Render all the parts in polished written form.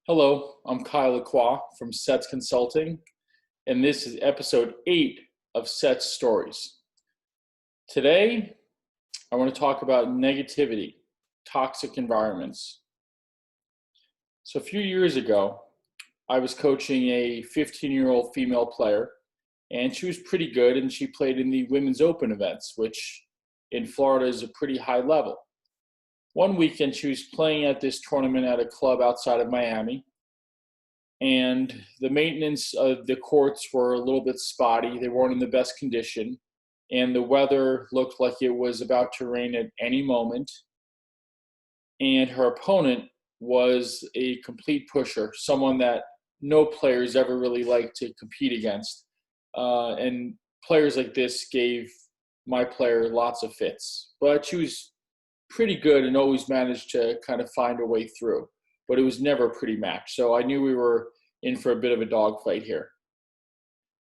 Hello, I'm Kyle Lacroix from Sets Consulting, and this is episode 8 of Sets Stories. Today, I want to talk about negativity, toxic environments. So, a few years ago, I was coaching a 15-year-old female player, and she was pretty good, and she played in the Women's Open events, which in Florida is a pretty high level. One weekend, she was playing at this tournament at a club outside of Miami. And the maintenance of the courts were a little bit spotty. They weren't in the best condition. And the weather looked like it was about to rain at any moment. And her opponent was a complete pusher, someone that no players ever really like to compete against. And players like this gave my player lots of fits. But she was pretty good and always managed to kind of find a way through. But it was never a pretty match. So I knew we were in for a bit of a dogfight here.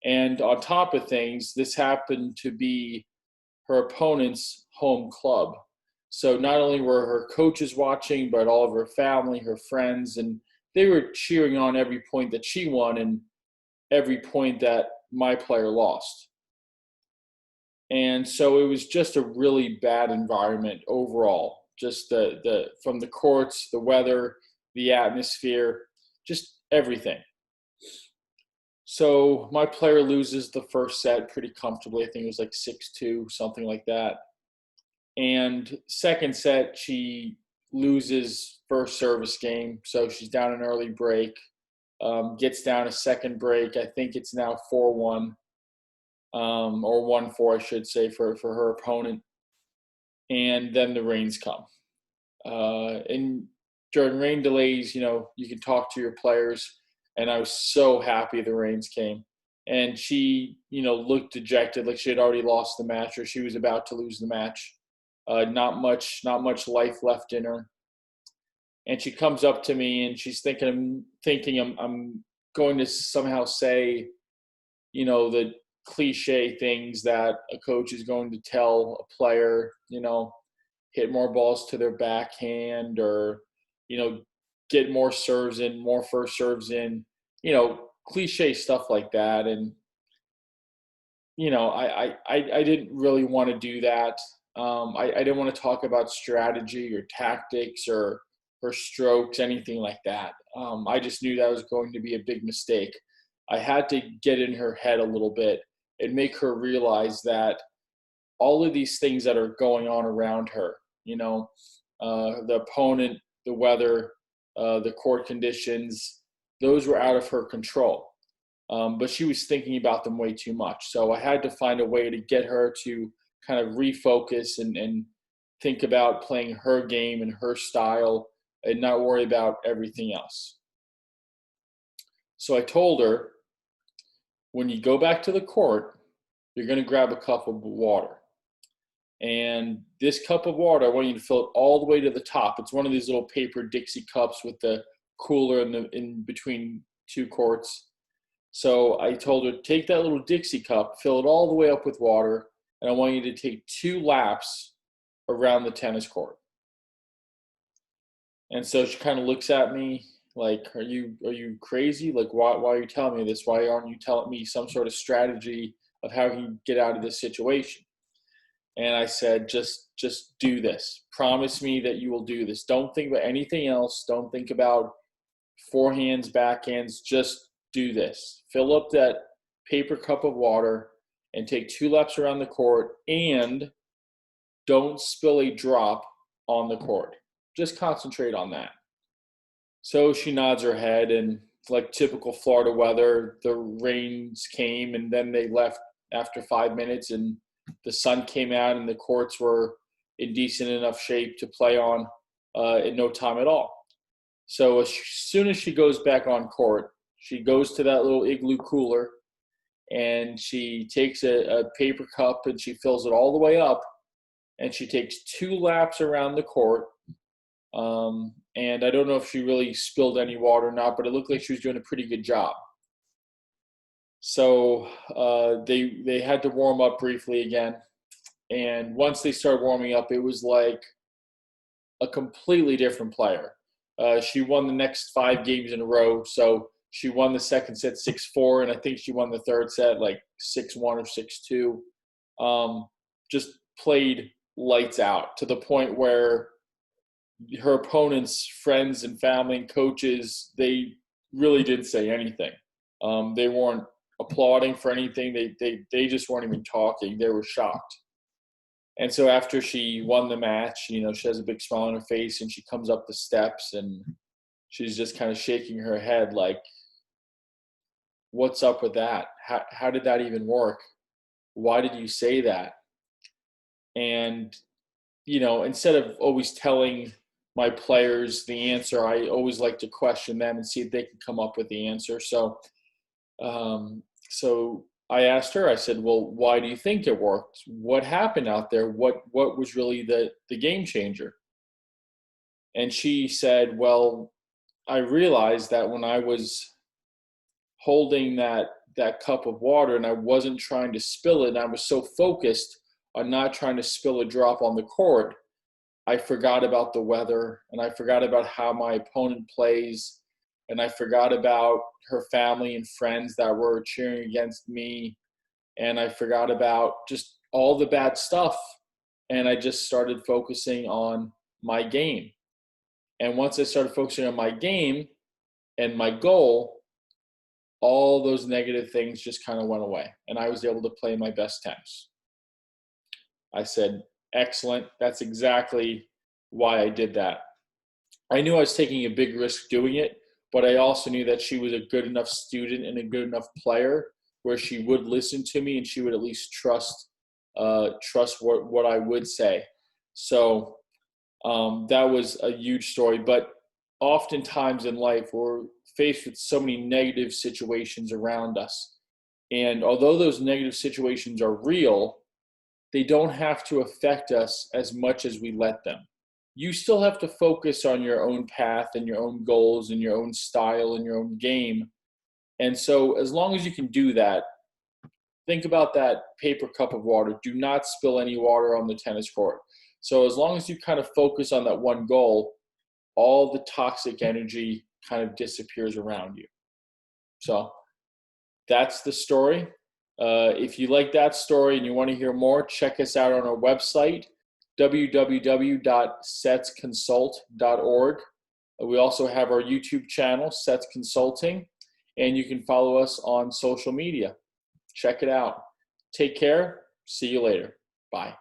And on top of things, this happened to be her opponent's home club. So not only were her coaches watching, but all of her family, her friends, and they were cheering on every point that she won and every point that my player lost. And so it was just a really bad environment overall. Just the from the courts, the weather, the atmosphere, just everything. So my player loses the first set pretty comfortably. I think it was like 6-2, something like that. And second set, she loses first service game. So she's down an early break, gets down a second break. I think it's now 4-1, or 1-4, I should say, for her opponent. And then the rains come. And during rain delays, you can talk to your players, and I was so happy the rains came. And she, looked dejected, like she had already lost the match or she was about to lose the match. Not much life left in her. And she comes up to me and she's thinking I'm going to somehow say, the cliche things that a coach is going to tell a player, hit more balls to their backhand or, get more serves in, more first serves in, cliche stuff like that. And, I didn't really want to do that. I didn't want to talk about strategy or tactics or strokes, anything like that. I just knew that was going to be a big mistake. I had to get in her head a little bit and make her realize that all of these things that are going on around her, the opponent, the weather, the court conditions, those were out of her control. But she was thinking about them way too much. So I had to find a way to get her to kind of refocus and think about playing her game and her style and not worry about everything else. So I told her, when you go back to the court, you're going to grab a cup of water. And this cup of water, I want you to fill it all the way to the top. It's one of these little paper Dixie cups with the cooler in between two quarts. So I told her, take that little Dixie cup, fill it all the way up with water, and I want you to take 2 laps around the tennis court. And so she kind of looks at me like, are you crazy? Like, why are you telling me this? Why aren't you telling me some sort of strategy of how you get out of this situation? And I said, just do this. Promise me that you will do this. Don't think about anything else. Don't think about forehands, backhands. Just do this. Fill up that paper cup of water and take 2 laps around the court, and don't spill a drop on the court. Just concentrate on that. So she nods her head, and like typical Florida weather, the rains came, and then they left after 5 minutes, and the sun came out, and the courts were in decent enough shape to play on in no time at all. So as soon as she goes back on court, she goes to that little igloo cooler, and she takes a paper cup, and she fills it all the way up, and she takes 2 laps around the court. And I don't know if she really spilled any water or not, but it looked like she was doing a pretty good job. So they had to warm up briefly again. And once they started warming up, it was like a completely different player. She won the next 5 games in a row. So she won the second set 6-4, and I think she won the third set like 6-1 or 6-2. Just played lights out to the point where her opponents, friends and family and coaches, they really didn't say anything. They weren't applauding for anything. They just weren't even talking. They were shocked. And so after she won the match, she has a big smile on her face, and she comes up the steps and she's just kind of shaking her head like, what's up with that? How did that even work? Why did you say that? And, instead of always telling my players the answer, I always like to question them and see if they can come up with the answer. So I asked her, I said, well, why do you think it worked? What happened out there? What was really the game changer? And she said, well, I realized that when I was holding that cup of water and I wasn't trying to spill it, and I was so focused on not trying to spill a drop on the court, I forgot about the weather, and I forgot about how my opponent plays, and I forgot about her family and friends that were cheering against me, and I forgot about just all the bad stuff, and I just started focusing on my game. And once I started focusing on my game and my goal, all those negative things just kind of went away, and I was able to play my best tennis. I said, excellent. That's exactly why I did that. I knew I was taking a big risk doing it, but I also knew that she was a good enough student and a good enough player where she would listen to me and she would at least trust what I would say. So that was a huge story. But oftentimes in life, we're faced with so many negative situations around us. And although those negative situations are real, they don't have to affect us as much as we let them. You still have to focus on your own path and your own goals and your own style and your own game. And so as long as you can do that, think about that paper cup of water. Do not spill any water on the tennis court. So as long as you kind of focus on that one goal, all the toxic energy kind of disappears around you. So that's the story. If you like that story and you want to hear more, check us out on our website, www.setsconsult.org. We also have our YouTube channel, Sets Consulting, and you can follow us on social media. Check it out. Take care. See you later. Bye.